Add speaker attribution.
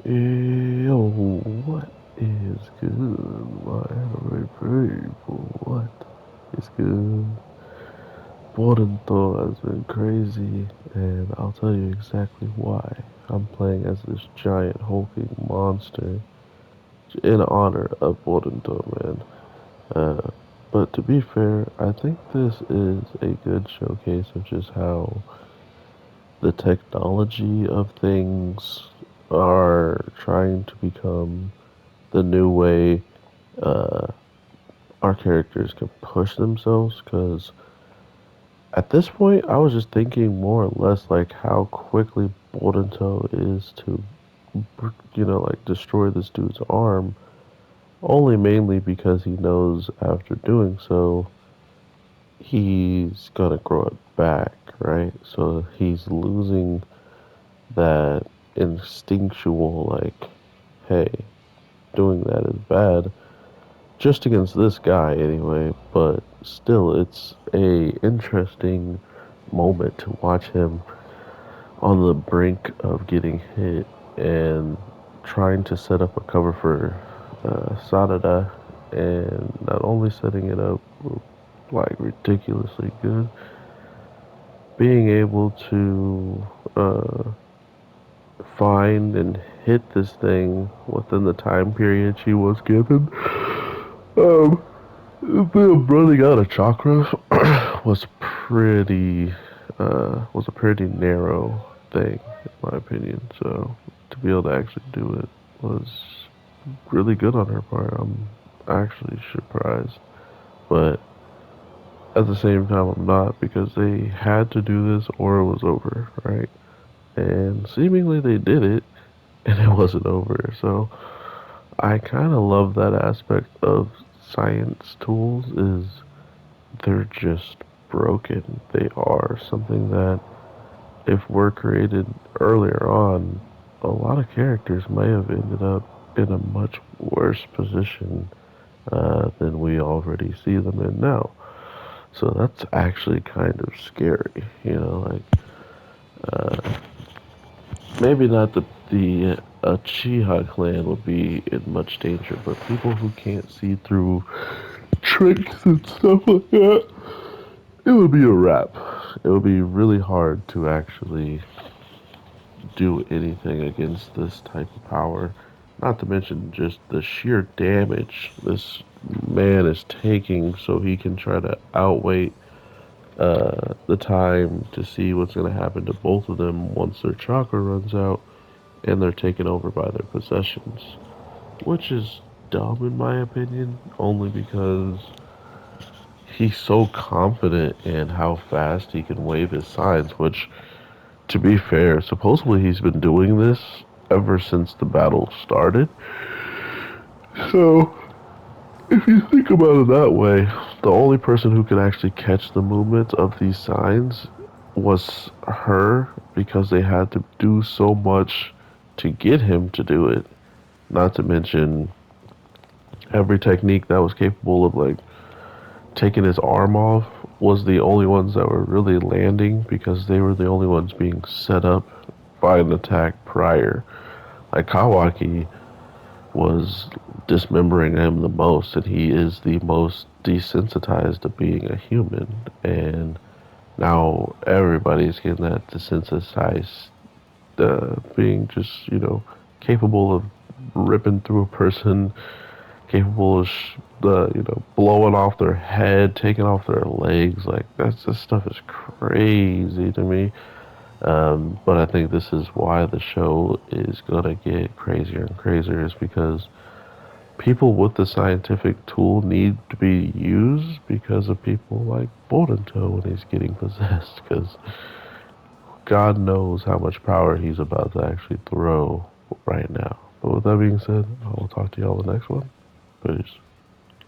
Speaker 1: Yo, what is good, my anime people? What is good? Boruto has been crazy, and I'll tell you exactly why. I'm playing as this giant hulking monster in honor of Boruto, man. Uh, but to be fair, I think this is a good showcase of just how the technology of things are trying to become the new way uh, our characters can push themselves. Because at this point, I was just thinking more or less like how quickly Boruto is to, like destroy this dude's arm, only mainly because he knows after doing so, he's gonna grow it back, right? So he's losing that instinctual, like, hey, doing that is bad just against this guy anyway, but still it's a interesting moment to watch him on the brink of getting hit and trying to set up a cover for Sanada, and not only setting it up like ridiculously good, being able to find and hit this thing within the time period she was given. Um, Them running out of chakra was was a pretty narrow thing in my opinion. So to be able to actually do it was really good on her part. I'm actually surprised, but at the same time I'm not because they had to do this or it was over, right? And seemingly they did it and it wasn't over. So I kind of love that aspect of science tools is they're just broken. They are something that, if were created earlier on, a lot of characters may have ended up in a much worse position than we already see them in now. So that's actually kind of scary, like maybe not the Uchiha clan would be in much danger, but people who can't see through tricks and stuff like that, it would be a wrap. It would be really hard to actually do anything against this type of power. Not to mention just the sheer damage this man is taking so he can try to outweigh the time to see what's going to happen to both of them once their chakra runs out and they're taken over by their possessions. Which is dumb in my opinion, only because he's so confident in how fast he can wave his signs, which, to be fair, supposedly he's been doing this ever since the battle started. So, if you think about it that way, the only person who could actually catch the movement of these signs was her because they had to do so much to get him to do it. Not to mention every technique that was capable of like taking his arm off was the only ones that were really landing because they were the only ones being set up by an attack prior. Like Kawaki was dismembering him the most, and he is the most desensitized to being a human. And now everybody's getting that desensitized, being just, capable of ripping through a person, capable of blowing off their head, taking off their legs. Like that stuff is crazy to me. But I think this is why the show is gonna get crazier and crazier, is because people with the scientific tool need to be used because of people like Boruto when he's getting possessed. Because God knows how much power he's about to actually throw right now. But with that being said, I will talk to y'all on the next one. Peace.